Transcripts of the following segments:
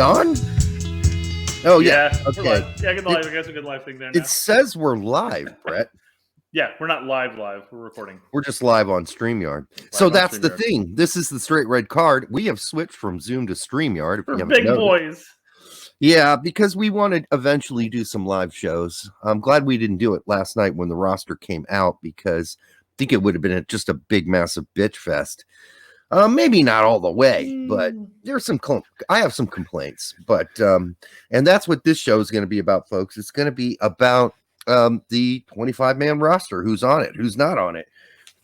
on? Oh, yeah. Okay. Yeah, I guess a good live thing there now. It says we're live, Brett. Yeah, we're not live. We're recording. We're just live on StreamYard. So that's the thing. This is the Straight Red Card. We have switched from Zoom to StreamYard. If you haven't big noticed. Boys. Yeah, because we want to eventually do some live shows. I'm glad we didn't do it last night when the roster came out, because I think it would have been just a big, massive bitch fest. Maybe not all the way, but there's some. I have some complaints, but and that's what this show is going to be about, folks. It's going to be about the 25-man roster. Who's on it? Who's not on it?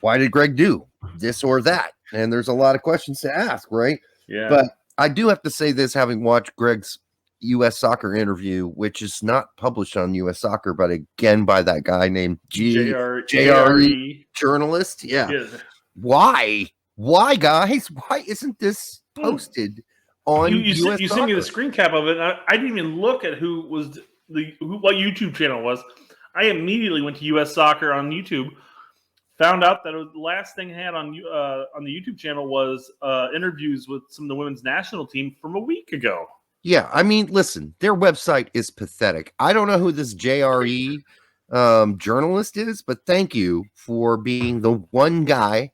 Why did Gregg do this or that? And there's a lot of questions to ask, right? Yeah. But I do have to say this, having watched Gregg's U.S. Soccer interview, which is not published on U.S. Soccer, but again by that guy named JRE journalist. Yeah. Why, guys? Why isn't this posted on U.S. You sent me the screen cap of it. And I didn't even look at what YouTube channel was. I immediately went to U.S. Soccer on YouTube. Found out that the last thing I had on the YouTube channel was interviews with some of the women's national team from a week ago. Yeah, I mean, listen, their website is pathetic. I don't know who this JRE journalist is, but thank you for being the one guy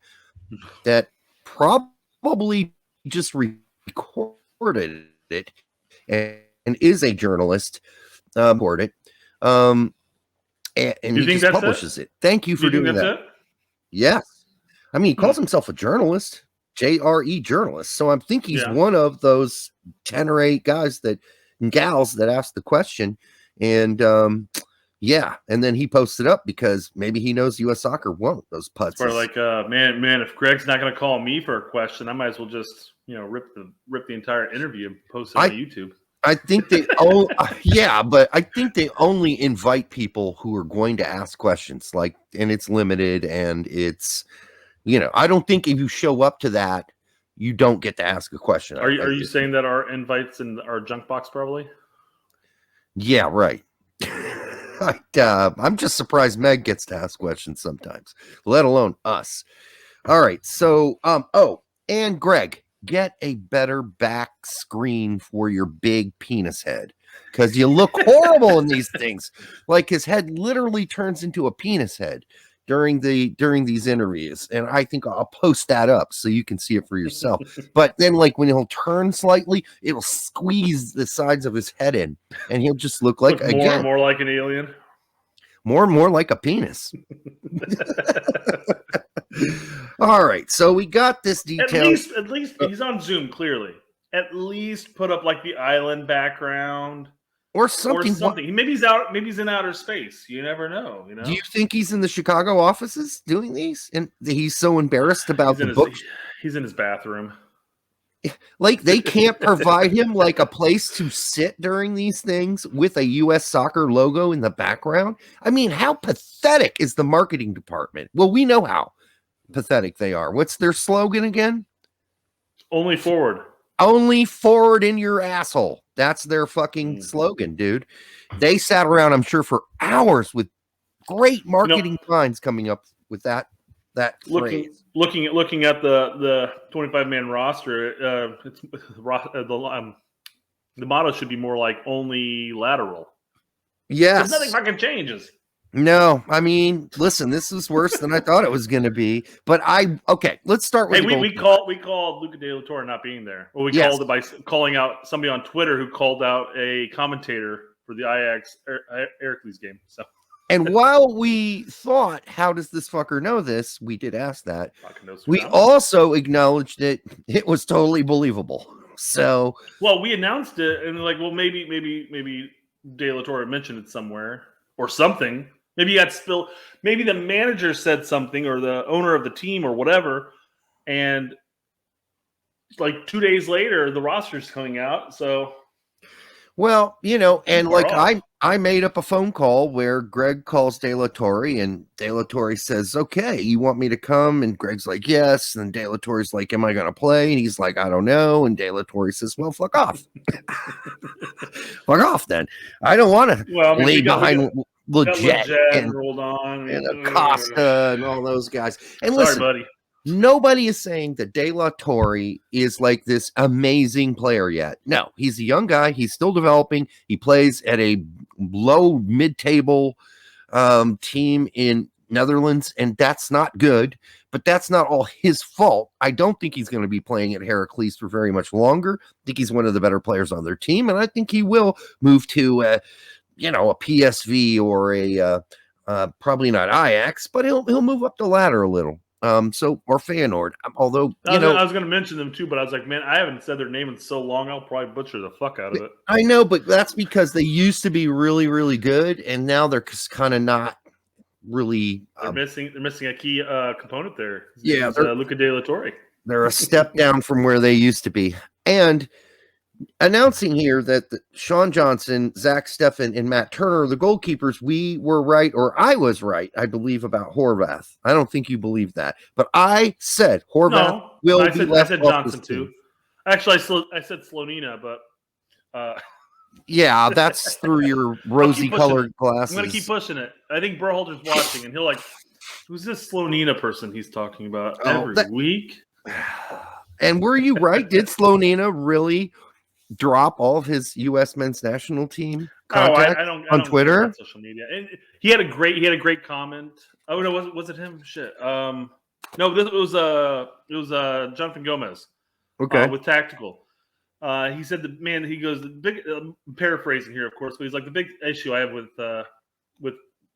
that probably just recorded it and is a journalist. And he just publishes it. Thank you for doing that. Yes. I mean, he calls himself a journalist, JRE journalist. So I think he's one of those 10 or 8 guys and gals that asked the question. And and then he posted up because maybe he knows U.S. Soccer won't. Those putts. Or like, man, if Gregg's not going to call me for a question, I might as well just rip the entire interview and post it on YouTube. I think they but I think they only invite people who are going to ask questions, and it's limited, and it's, I don't think if you show up to that, you don't get to ask a question. Are you saying that our invites in our junk box probably? Yeah, right. I'm just surprised Meg gets to ask questions sometimes, let alone us. All right. So, and Gregg, get a better back screen for your big penis head, because you look horrible in these things. Like, his head literally turns into a penis head during these interviews, and I think I'll post that up so you can see it for yourself. But then, like, when he'll turn slightly, it'll squeeze the sides of his head in, and he'll just look like more and more like an alien, more and more like a penis. All right, so we got this detail. At least he's on Zoom. Clearly, at least put up like the island background or something. Maybe he's out. Maybe he's in outer space. You never know. Do you think he's in the Chicago offices doing these, and he's so embarrassed about the books? He's in his bathroom. Like, they can't provide him like a place to sit during these things with a U.S. Soccer logo in the background. I mean, how pathetic is the marketing department? Well, we know how pathetic they are. What's their slogan again? Only forward. Only forward in your asshole. That's their fucking slogan, dude. They sat around, I'm sure, for hours with great marketing lines coming up with that phrase. Looking at the 25-man roster, the motto should be more like only lateral. Yes. Nothing fucking changes. No, I mean, listen, this is worse than I thought it was going to be. But let's start with. Hey, we called Luca De La Torre not being there. Well, we called it by calling out somebody on Twitter who called out a commentator for the Ajax Heracles game. So. And while we thought, how does this fucker know this? We did ask that. We also acknowledged it was totally believable. So, well, we announced it, and maybe De La Torre mentioned it somewhere or something. Maybe you got spilled. Maybe the manager said something, or the owner of the team, or whatever. And like 2 days later, the roster's coming out. So, well, and like I made up a phone call where Gregg calls De La Torre, and De La Torre says, "Okay, you want me to come?" And Gregg's like, "Yes." And De La Torre's like, "Am I going to play?" And he's like, "I don't know." And De La Torre says, "Well, fuck off." Fuck off then. I don't want to leave behind Legit and rolled on and Acosta and all those guys. And sorry, listen, buddy. Nobody is saying that De La Torre is like this amazing player yet. No, he's a young guy. He's still developing. He plays at a low mid-table team in Netherlands, and that's not good, but that's not all his fault. I don't think he's going to be playing at Heracles for very much longer. I think he's one of the better players on their team, and I think he will move to a PSV or a probably not Ajax, but he'll move up the ladder a little. Or Feyenoord, although I was going to mention them too, but I was like, man, I haven't said their name in so long, I'll probably butcher the fuck out of it. I know, but that's because they used to be really, really good, and now they're kind of not really. They're missing a key component there. Yeah, Luca De La Torre. They're a step down from where they used to be, and announcing here that Sean Johnson, Zach Steffen, and Matt Turner are the goalkeepers. We were right, or I was right, I believe, about Horvath. I don't think you believe that, but I said Horvath will be left. I said Johnson too. Actually, I said Slonina, but yeah, that's through your rosy-colored glasses. I'm going to keep pushing it. I think Berhalter's watching, and he'll who's this Slonina person he's talking about every week? And were you right? Did Slonina really drop all of his U.S. men's national team contact on Twitter? On social media. And he had a great comment. Oh no, was it him? Shit. No, it was Jonathan Gomez. Okay. With Tactical. He said he goes, the big paraphrasing here, of course, but he's like, the big issue I have with I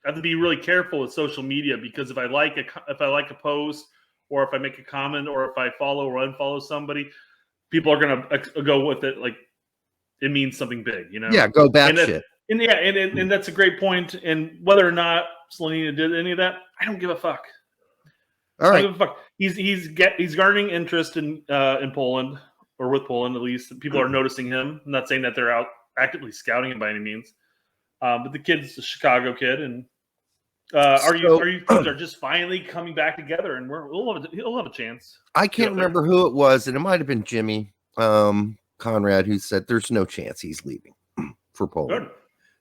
have to be really careful with social media, because if I like a post, or if I make a comment, or if I follow or unfollow somebody, people are gonna go with it like it means something big, Yeah, go batshit. And that's a great point. And whether or not Slonina did any of that, I don't give a fuck. All right, I don't give a fuck. He's garnering interest in Poland, or with Poland at least. People are noticing him. I'm not saying that they're out actively scouting him by any means, but the kid's a Chicago kid, and our youth teams are just finally coming back together, and he'll have a chance. I can't remember who it was, and it might have been Jimmy Conrad, who said there's no chance he's leaving for Poland. Good.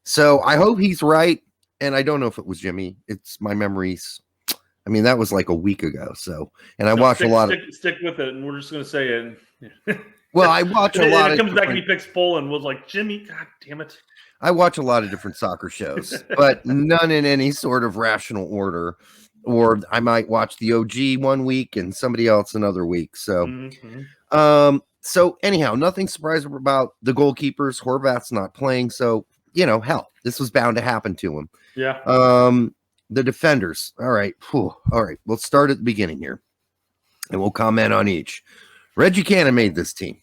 So I hope he's right, and I don't know if it was Jimmy. It's my memories. I mean, that was like a week ago. So, and I watch a lot of stick with it, and we're just going to say it. Well, I watch a lot. It comes back and he picks Poland. Was like, Jimmy, God damn it. I watch a lot of different soccer shows, but none in any sort of rational order. Or I might watch the OG one week and somebody else another week. So, so anyhow, nothing surprising about the goalkeepers. Horvath's not playing, so hell, this was bound to happen to him. Yeah. The defenders. All right. All right. Let's start at the beginning here, and we'll comment on each. Reggie Cannon made this team.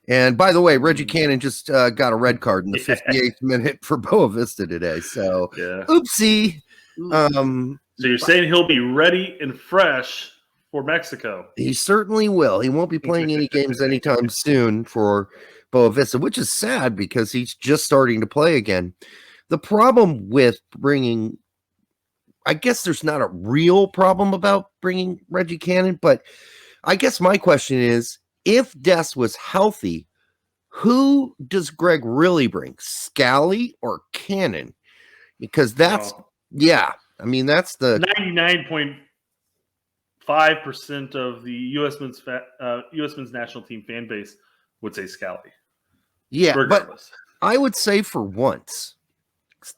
And by the way, Reggie Cannon just got a red card in the 58th minute for Boa Vista today. So, oopsie. So you're saying he'll be ready and fresh for Mexico? He certainly will. He won't be playing any games anytime soon for Boa Vista, which is sad because he's just starting to play again. The problem with bringing, I guess there's not a real problem about bringing Reggie Cannon, but I guess my question is, if Des was healthy, who does Gregg really bring? Scally or Cannon? Because that's, I mean, that's the 99.5% of the U.S. men's national team fan base would say Scally. Yeah, regardless. But I would say for once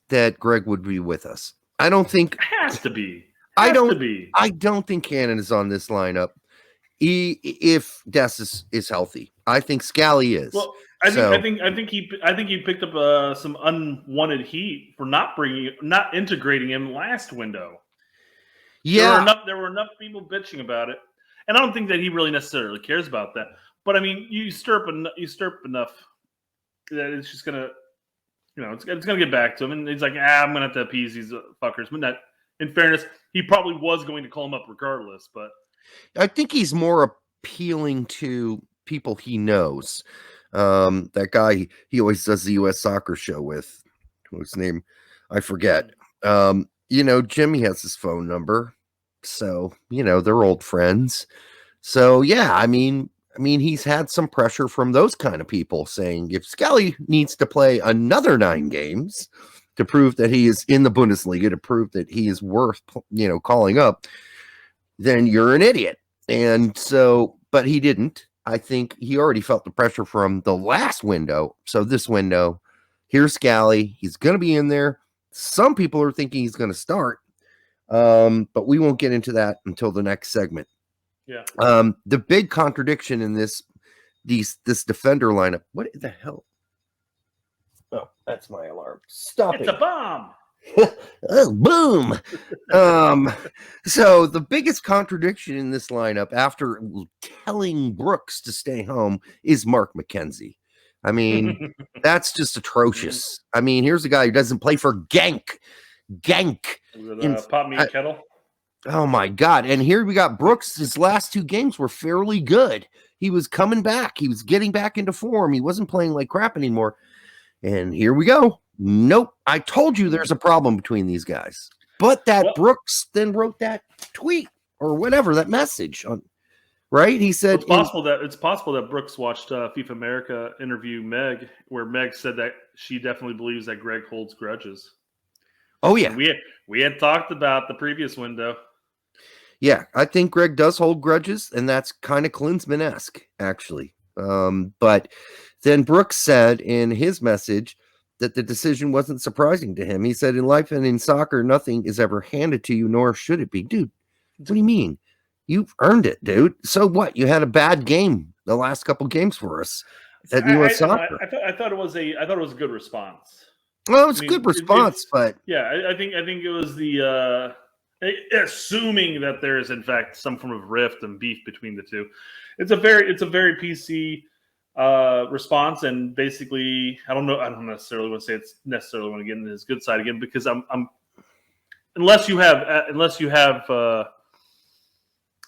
that Gregg would be with us. I don't think it has to be. I don't think Cannon is on this lineup. If Des is healthy, I think Scally is. Well, I think he picked up some unwanted heat for not integrating him last window. Yeah, there were enough people bitching about it, and I don't think that he really necessarily cares about that. But I mean, you stir up enough that it's just gonna, it's gonna get back to him, and he's like, I'm gonna have to appease these fuckers. But not, in fairness, he probably was going to call him up regardless, but. I think he's more appealing to people he knows. That guy he always does the U.S. soccer show with, whose name I forget. Jimmy has his phone number, so they're old friends. So yeah, I mean he's had some pressure from those kind of people saying if Scally needs to play another 9 games to prove that he is in the Bundesliga, to prove that he is worth calling up, then you're an idiot. And so, but he didn't. I think he already felt the pressure from the last window. So this window, here's Scally. He's going to be in there. Some people are thinking he's going to start, but we won't get into that until the next segment. Yeah. The big contradiction in this defender lineup. What the hell? Oh, that's my alarm. Stop It's a bomb. Oh, boom. So the biggest contradiction in this lineup after telling Brooks to stay home is Mark McKenzie. I mean, that's just atrocious. I mean, here's a guy who doesn't play for Genk. Pop me a kettle. Oh my God. And here we got Brooks. His last 2 games were fairly good. He was coming back. He was getting back into form. He wasn't playing like crap anymore. And here we go. Nope. I told you there's a problem between these guys. But Brooks then wrote that tweet or whatever, that message on, right? He said it's possible that Brooks watched FIFA America interview Meg, where Meg said that she definitely believes that Gregg holds grudges. Oh yeah. And we had talked about the previous window. Yeah, I think Gregg does hold grudges, and that's kind of Klinsman-esque, actually. But then Brooks said in his message that the decision wasn't surprising to him. He said, in life and in soccer, nothing is ever handed to you, nor should it be. Dude, what do you mean? You've earned it, dude. So what? You had a bad game the last couple games for us at US Soccer. I thought it was a good response. Well, it's a good response, but yeah, I think it was the assuming that there is in fact some form of rift and beef between the two. It's a very PC response, and basically I don't necessarily want to say it's necessarily want to get into his good side again, because I'm unless you have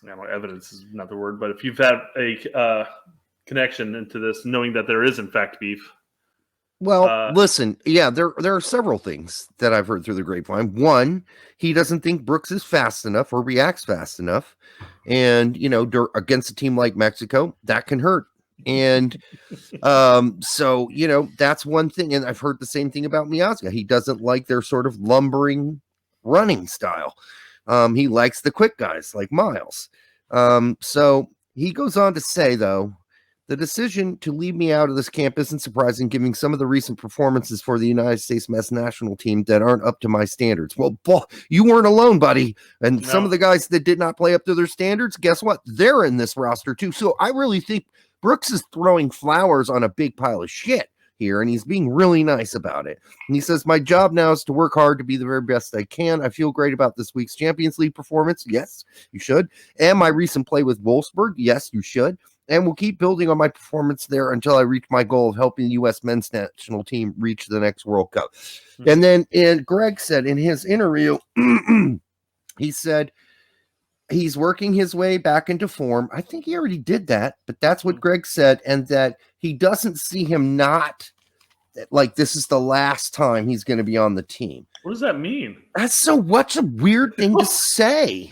evidence is not the word, but if you've had a connection into this, knowing that there is in fact beef. Well, listen, yeah, there are several things that I've heard through the grapevine. One, he doesn't think Brooks is fast enough or reacts fast enough. And, against a team like Mexico, that can hurt. And so, that's one thing. And I've heard the same thing about Miazga. He doesn't like their sort of lumbering running style. He likes the quick guys like Miles. So he goes on to say, though, the decision to leave me out of this camp isn't surprising, given some of the recent performances for the United States men's national team that aren't up to my standards. Well, you weren't alone, buddy. And some of the guys that did not play up to their standards, guess what? They're in this roster too. So I really think Brooks is throwing flowers on a big pile of shit here, and he's being really nice about it. And he says, my job now is to work hard to be the very best I can. I feel great about this week's Champions League performance. Yes, you should. And my recent play with Wolfsburg. Yes, you should. And we'll keep building on my performance there until I reach my goal of helping the U.S. men's national team reach the next World Cup. And then Gregg said in his interview, he said he's working his way back into form. I think he already did that, but that's what Gregg said, and that he doesn't see him not like this is the last time he's going to be on the team. What does that mean? That's so what's a weird thing to say.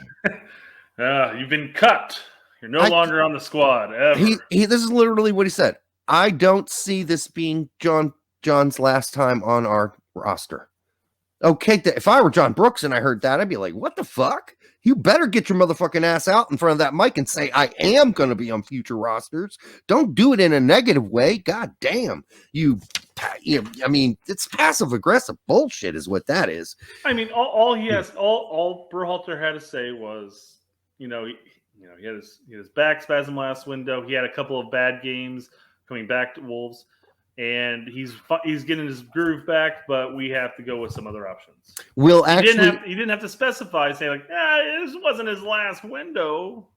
You've been cut. You're no longer on the squad. Ever. This is literally what he said. I don't see this being John's last time on our roster. Okay, if I were John Brooks and I heard that, I'd be like, what the fuck? You better get your motherfucking ass out in front of that mic and say, I am going to be on future rosters. Don't do it in a negative way. God damn. I mean, it's passive aggressive bullshit is what that is. I mean, all Berhalter had to say was, he had his back spasm last window. He had a couple of bad games coming back to Wolves, and he's getting his groove back. But we have to go with some other options. He didn't have to specify, say like, this wasn't his last window.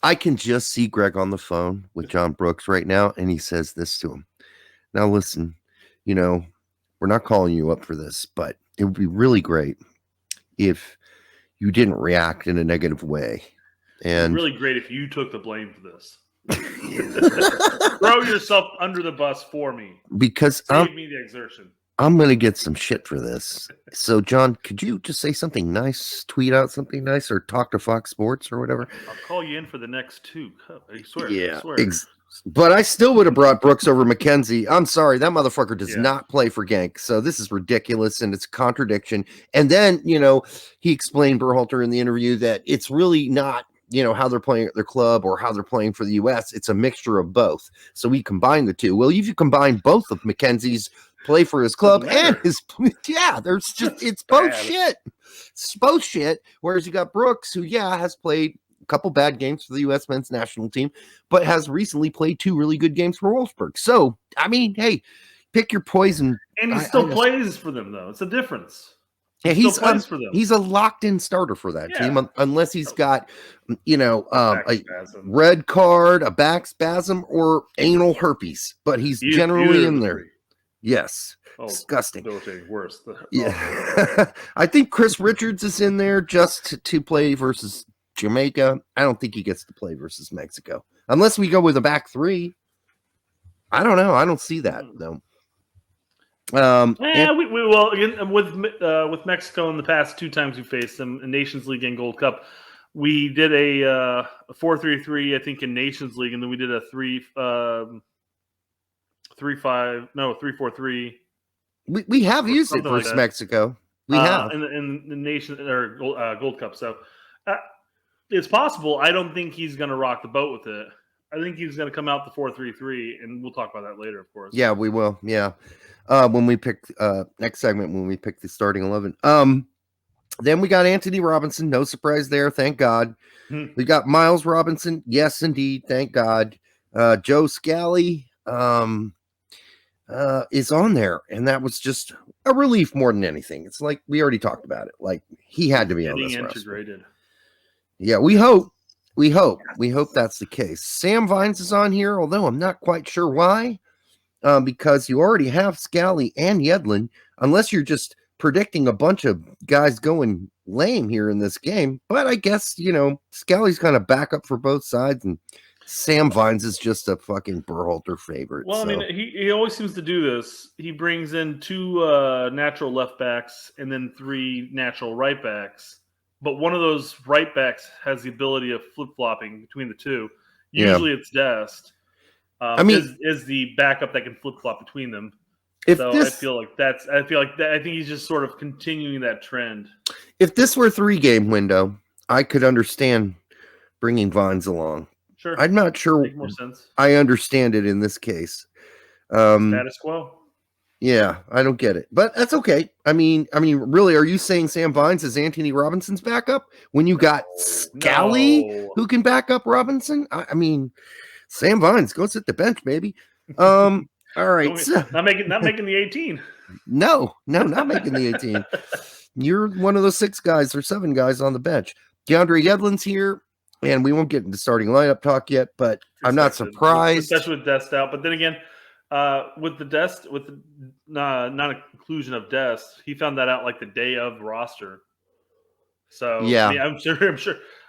I can just see Gregg on the phone with John Brooks right now, and he says this to him. Now, listen, we're not calling you up for this, but it would be really great if you didn't react in a negative way. And really great if you took the blame for this. Throw yourself under the bus for me. Because save me the exertion. I'm going to get some shit for this. So, John, could you just say something nice, tweet out something nice, or talk to Fox Sports or whatever? I'll call you in for the next 2. I swear. Yeah. I swear. But I still would have brought Brooks over McKenzie. I'm sorry, that motherfucker does not play for Genk. So this is ridiculous, and it's a contradiction. And then, he explained, Berhalter, in the interview, that it's really not how they're playing at their club or how they're playing for the U.S. It's a mixture of both. So we combine the two. Well, if you combine both of McKenzie's play for his club and his, there's just, it's both shit. It's both shit. Whereas you got Brooks, who, has played a couple bad games for the U.S. men's national team, but has recently played 2 really good games for Wolfsburg. So, I mean, hey, pick your poison. And he still plays for them, though. It's a difference. Yeah, he's a locked-in starter for that team, unless he's got, a red card, a back spasm, or anal herpes. But he's generally in there. Yes, disgusting. Worse. Yeah, I think Chris Richards is in there just to play versus Jamaica. I don't think he gets to play versus Mexico unless we go with a back 3. I don't know. I don't see that though. We will again with Mexico in the past 2 times we faced them in Nations League and Gold Cup. We did a 4-3-3, I think, in Nations League, and then we did a 3-4-3. We have used it versus Mexico. We have in the Nation or Gold Cup. So it's possible. I don't think he's going to rock the boat with it. I think he's going to come out the 4-3-3, and we'll talk about that later, of course. Yeah, we will. Yeah. When we pick next segment, when we pick the starting 11. Then we got Anthony Robinson. No surprise there. Thank God. We got Miles Robinson. Yes, indeed. Thank God. Joe Scally is on there, and that was just a relief more than anything. It's like we already talked about it. Like he had to be on this integrated. Yeah, we hope. We hope that's the case. Sam Vines is on here, although I'm not quite sure why. Because you already have Scally and Yedlin, unless you're just predicting a bunch of guys going lame here in this game. But I guess, Scally's kind of backup for both sides, and Sam Vines is just a fucking Berhalter favorite. Well, so. I mean, he always seems to do this. He brings in 2 natural left backs and then 3 natural right backs. But one of those right backs has the ability of flip-flopping between the 2. Usually it's Dest. Is the backup that can flip flop between them. I think he's just sort of continuing that trend. If this were a 3-game window, I could understand bringing Vines along. Sure, I'm not sure. Make more sense. I understand it in this case. Status quo. Yeah, I don't get it, but that's okay. I mean, really, are you saying Sam Vines is Anthony Robinson's backup when you got Scally who can back up Robinson? I mean. Sam Vines, go sit the bench, baby. All right. Not making the 18. No, not making the 18. You're one of those 6 guys or 7 guys on the bench. DeAndre Yedlin's here, and we won't get into starting lineup talk yet, but I'm not surprised. Especially with Dest out. But then again, with the non-inclusion of Dest, he found that out like the day of the roster. So yeah, I mean,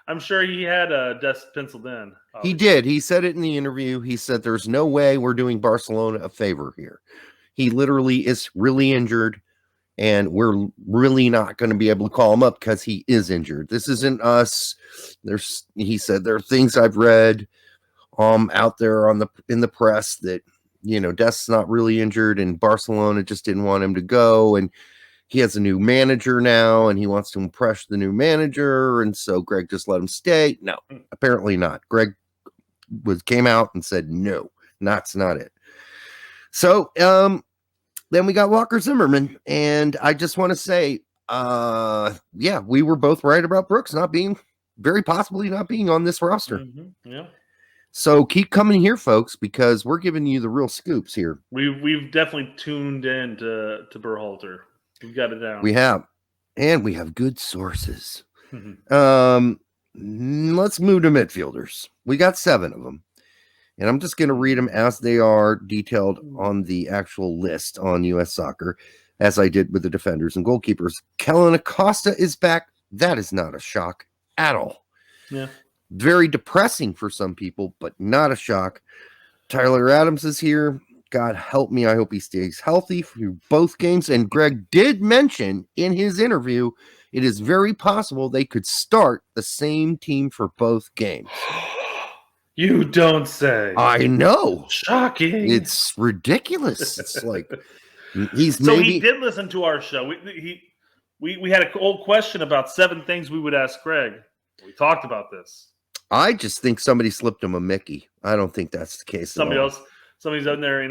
I'm sure he had Dest penciled in. He did. He said it in the interview. He said, there's no way we're doing Barcelona a favor here. He literally is really injured, and we're really not going to be able to call him up because he is injured. This isn't us. He said, there are things I've read out there in the press that, Dest's not really injured, and Barcelona just didn't want him to go, and he has a new manager now, and he wants to impress the new manager, and so Gregg just let him stay. No, apparently not. Gregg came out and said, no, that's not it. So then we got Walker Zimmerman, and I just want to say, we were both right about Brooks very possibly not being on this roster. Mm-hmm. Yeah. So keep coming here, folks, because we're giving you the real scoops here. We've definitely tuned in to Berhalter. We've got it down. We have. And we have good sources. Let's move to midfielders. We got 7 of them. And I'm just going to read them as they are detailed on the actual list on US Soccer, as I did with the defenders and goalkeepers. Kellen Acosta is back. That is not a shock at all. Yeah. Very depressing for some people, but not a shock. Tyler Adams is here. God help me. I hope he stays healthy for both games. And Gregg did mention in his interview, it is very possible they could start the same team for both games. You don't say. I know. Shocking. It's ridiculous. It's like he did listen to our show. We had an old question about 7 things we would ask Gregg. We talked about this. I just think somebody slipped him a Mickey. I don't think that's the case at all. Somebody's out there,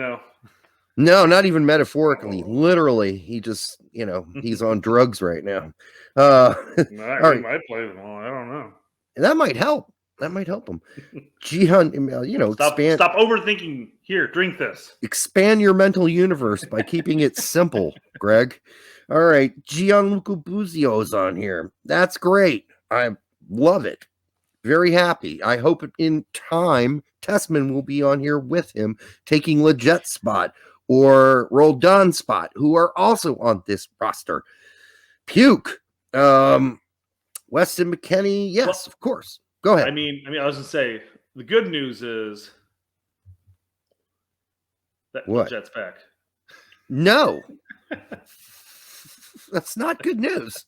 No, not even metaphorically. Literally, he just, he's on drugs right now. All right. might play them all. I don't know. That might help. That might help him. Jihan, Stop overthinking. Here, drink this. Expand your mental universe by keeping it simple, Greg. All right. Gianluca Buzio's on here. That's great. I love it. Very happy. I hope in time Tessman will be on here with him, taking Leget's spot or Roldan's spot, who are also on this roster. Puke. Weston McKinney. Yes, of course. Go ahead. I mean, I was going to say, the good news is that Leget's back. No. That's not good news.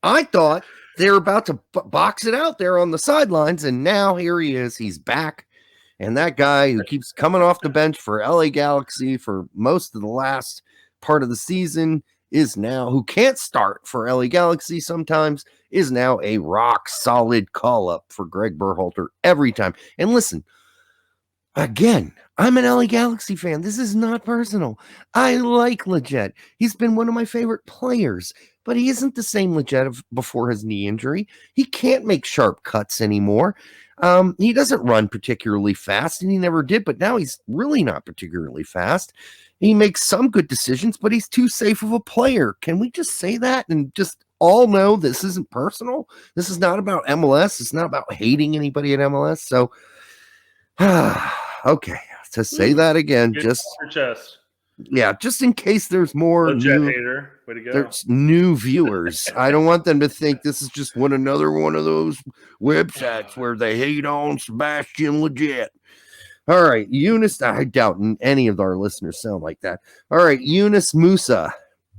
I thought they were about to box it out there on the sidelines, and now here he is. He's back. And that guy who keeps coming off the bench for LA Galaxy for most of the last part of the season is now, who can't start for LA Galaxy sometimes, is now a rock solid call up for Gregg Berhalter every time. And listen, again, I'm an LA Galaxy fan. This is not personal. I like Leggett. He's been one of my favorite players, but he isn't the same Leggett of before his knee injury. He can't make sharp cuts anymore. He doesn't run particularly fast, and he never did, but now he's really not particularly fast. He makes some good decisions, but he's too safe of a player. Can we just say that and just all know this isn't personal? This is not about MLS. It's not about hating anybody at MLS. So, okay, to say that again, just your chest. Yeah, just in case there's more hater. Way to go. There's new viewers. I don't want them to think this is just another one of those websites where they hate on Sebastian Leggett. All right, Eunice. I doubt any of our listeners sound like that. All right, Eunice Musa.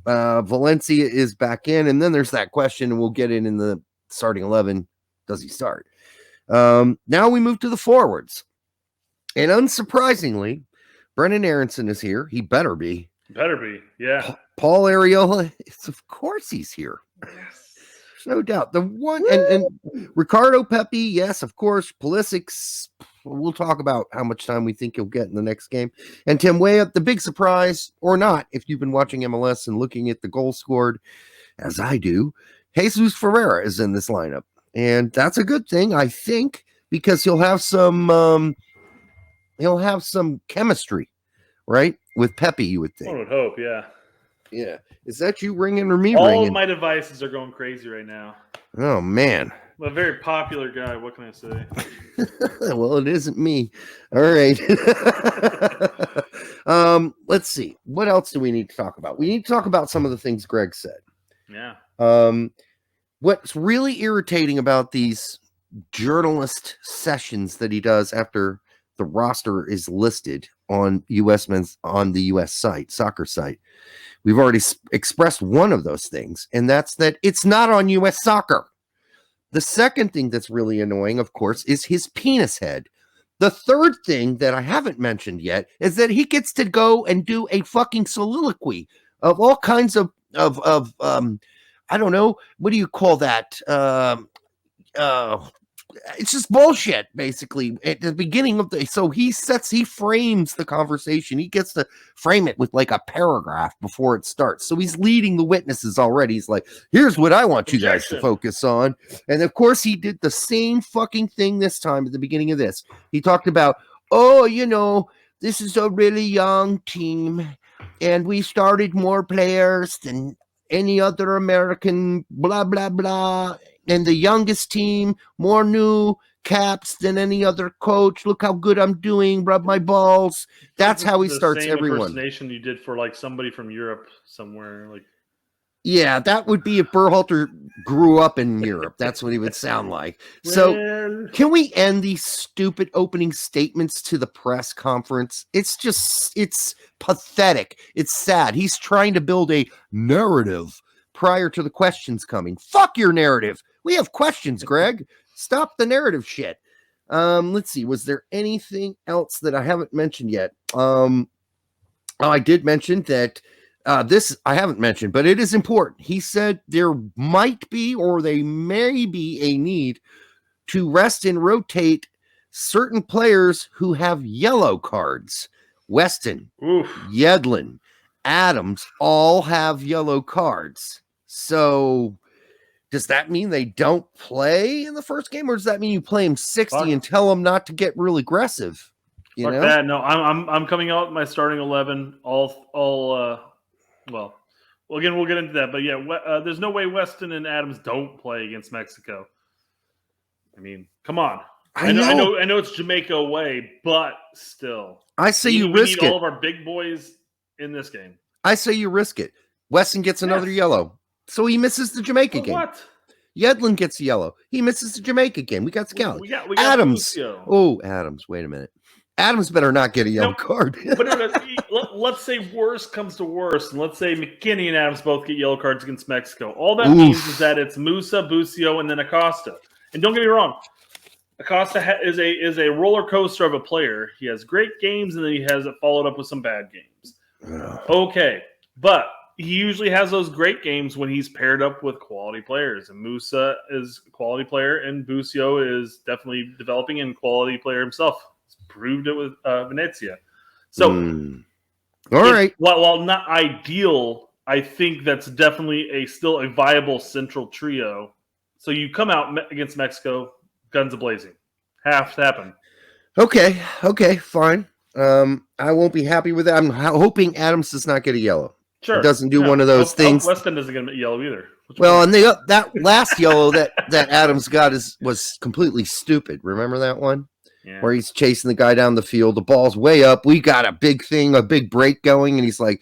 Valencia is back in, and then there's that question, and we'll get in the starting 11. Does he start? Now we move to the forwards. And unsurprisingly, Brennan Aronson is here. He better be. Yeah. Paul Arriola, of course he's here. Yes. There's no doubt. The one and Ricardo Pepi, yes, of course. Pulisic, we'll talk about how much time we think he'll get in the next game. And Tim Weah, the big surprise, or not, if you've been watching MLS and looking at the goals scored, as I do, Jesus Ferreira is in this lineup. And that's a good thing, I think, because he'll have some chemistry, right? With Pepe, you would think. I would hope, yeah. Yeah. Is that you ringing or me All ringing? All of my devices are going crazy right now. Oh, man. I'm a very popular guy. What can I say? Well, it isn't me. All right. Let's see. What else do we need to talk about? We need to talk about some of the things Greg said. Yeah. What's really irritating about these journalist sessions that he does after the roster is listed on on the US site, soccer site. We've already expressed one of those things, and that's that it's not on US Soccer. The second thing that's really annoying, of course, is his penis head. The third thing that I haven't mentioned yet is that he gets to go and do a fucking soliloquy of all kinds of I don't know, what do you call that? It's just bullshit, basically. At the beginning of so he frames the conversation. He gets to frame it with like a paragraph before it starts. So he's leading the witnesses already. He's like, here's what I want you guys to focus on. And of course, he did the same fucking thing this time at the beginning of this. He talked about, this is a really young team, and we started more players than any other American, blah, blah, blah. And the youngest team, more new caps than any other coach. Look how good I'm doing. Rub my balls. That's how he starts everyone. Impersonation you did for like somebody from Europe somewhere. Like, yeah, that would be if Berhalter grew up in Europe. That's what he would sound like. So can we end these stupid opening statements to the press conference? It's pathetic. It's sad. He's trying to build a narrative prior to the questions coming. Fuck your narrative. We have questions, Greg. Stop the narrative shit. Let's see. Was there anything else that I haven't mentioned yet? I did mention that this I haven't mentioned, but it is important. He said there might be, or there may be, a need to rest and rotate certain players who have yellow cards. Weston, Yedlin, Adams all have yellow cards. So does that mean they don't play in the first game, or does that mean you play them 60 and tell them not to get real aggressive? You know? That. No, I'm coming out with my starting 11. Well, again, we'll get into that. But yeah, there's no way Weston and Adams don't play against Mexico. I mean, come on. I know it's Jamaica away, but still. I say you risk it. We need all of our big boys in this game. I say you risk it. Weston gets another yellow, so he misses the Jamaica game. What? Yedlin gets a yellow. He misses the Jamaica game. We got scouted. We got Adams. Lucio. Oh, Adams. Wait a minute. Adams better not get a yellow card. But let's say worst comes to worst, and let's say McKinney and Adams both get yellow cards against Mexico. All that means is that it's Musa, Busio, and then Acosta. And don't get me wrong, Acosta is a roller coaster of a player. He has great games, and then he has it followed up with some bad games. Okay, but he usually has those great games when he's paired up with quality players. And Musa is a quality player, and Busio is definitely developing and quality player himself. He's proved it with Venezia. So, all right. While not ideal, I think that's definitely still a viable central trio. So you come out against Mexico, guns a-blazing. Half happen. Okay, fine. I won't be happy with that. I'm hoping Adams does not get a yellow. Sure. Doesn't do one of those things. Weston doesn't get a yellow either. Well, and that last yellow that Adams got was completely stupid. Remember that one? Yeah. Where he's chasing the guy down the field. The ball's way up. We got a big break going, and he's like,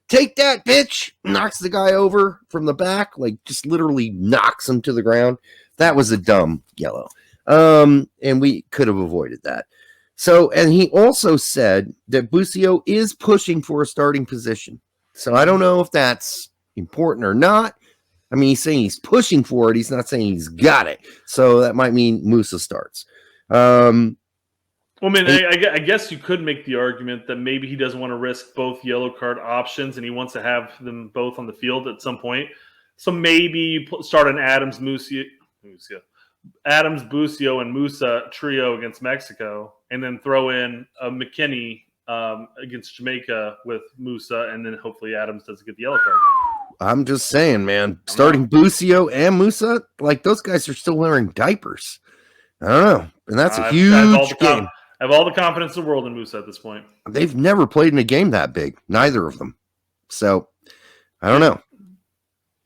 take that, bitch. Knocks the guy over from the back, like just literally knocks him to the ground. That was a dumb yellow. And we could have avoided that. So, and he also said that Busio is pushing for a starting position. So I don't know if that's important or not. I mean, he's saying he's pushing for it. He's not saying he's got it. So that might mean Musa starts. Well, I mean, I guess you could make the argument that maybe he doesn't want to risk both yellow card options, and he wants to have them both on the field at some point. So maybe you start an Adams, Busio, and Musa trio against Mexico, and then throw in a McKinney against Jamaica with Musa, and then hopefully Adams doesn't get the yellow card. I'm just saying, man. Starting Busio and Musa, like those guys are still wearing diapers. I don't know. And that's a huge game. I have all the confidence in the world in Musa at this point. They've never played in a game that big. Neither of them. So, I don't know.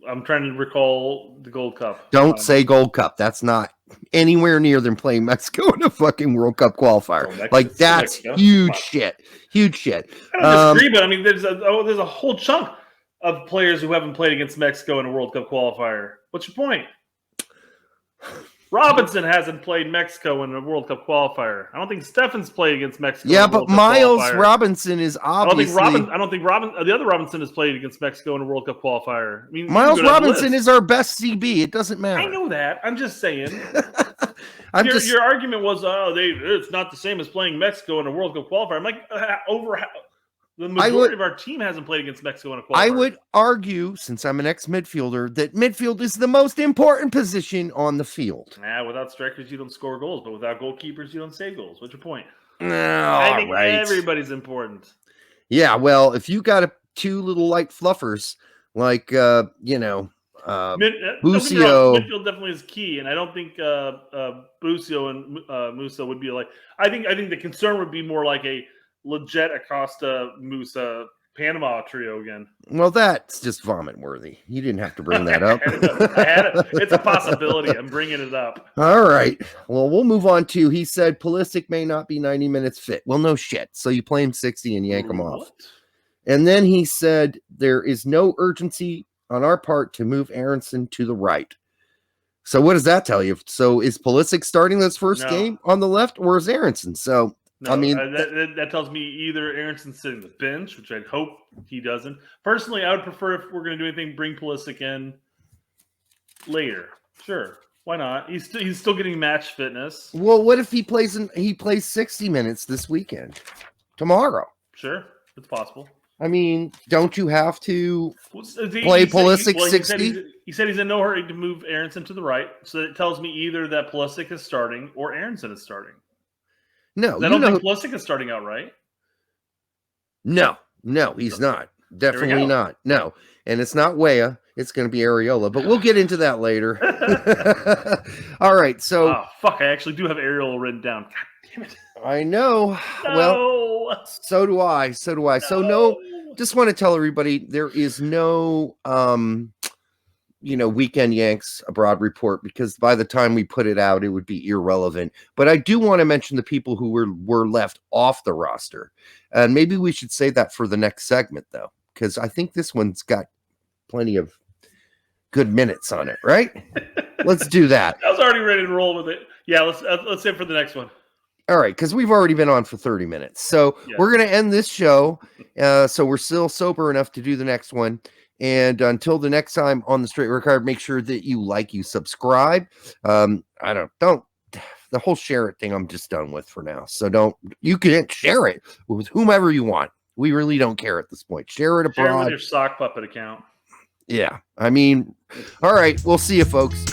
I'm trying to recall the Gold Cup. Don't say Gold Cup. That's not anywhere near them playing Mexico in a fucking World Cup qualifier. That's huge shit. Huge shit. I don't disagree, but I mean, there's a whole chunk of players who haven't played against Mexico in a World Cup qualifier. What's your point? Robinson hasn't played Mexico in a World Cup qualifier. I don't think Steffen's played against Mexico. Yeah, but Miles Robinson is obviously. I don't think the other Robinson has played against Mexico in a World Cup qualifier. I mean, Miles Robinson is our best CB. It doesn't matter. I know that. I'm just saying. Your argument was, it's not the same as playing Mexico in a World Cup qualifier. I'm like, the majority of our team hasn't played against Mexico in a qualifier. I would argue, since I'm an ex-midfielder, that midfield is the most important position on the field. Without strikers, you don't score goals, but without goalkeepers, you don't save goals. What's your point? I think everybody's important. Yeah, well, if you got two little light fluffers, like, Busio. Midfield definitely is key, and I don't think Busio and Musa would be like. I think the concern would be more like a legit Acosta Musa Panama trio again. Well, that's just vomit worthy. You didn't have to bring that up. It's a possibility. I'm bringing it up. All right. Well, we'll move on to. He said Pulisic may not be 90 minutes fit. Well, no shit. So you play him 60 and yank him off. And then he said there is no urgency on our part to move Aronson to the right. So what does that tell you? So is Pulisic starting this first game on the left, or is Aronson? So. No, I mean, that tells me either Aronson's sitting the bench, which I'd hope he doesn't. Personally, I would prefer, if we're going to do anything, bring Pulisic in later. Sure, why not? He's still getting match fitness. Well, what if he plays 60 minutes this weekend, tomorrow? Sure, it's possible. I mean, don't you have to He play said- Pulisic well, 60? He said he's in no hurry to move Aronson to the right. So it tells me either that Pulisic is starting or Aronson is starting. No, I don't think Pulisic is starting out, right? No, he's not. Definitely not. No. And it's not Weah. It's going to be Areola, but we'll get into that later. All right. So, oh, fuck. I actually do have Areola written down. God damn it. I know. No. Well, so do I. No. So, no, just want to tell everybody there is no, Weekend Yanks Abroad report, because by the time we put it out, it would be irrelevant. But I do want to mention the people who were left off the roster. And maybe we should say that for the next segment, though, because I think this one's got plenty of good minutes on it, right? Let's do that. I was already ready to roll with it. Yeah, let's say for the next one. All right, because we've already been on for 30 minutes. So we're going to end this show. So we're still sober enough to do the next one. And until the next time on the Straight Record, make sure that you subscribe. The whole share it thing I'm just done with for now. So you can share it with whomever you want. We really don't care at this point. Share it abroad. Share it with your sock puppet account. Yeah. I mean, all right. We'll see you, folks.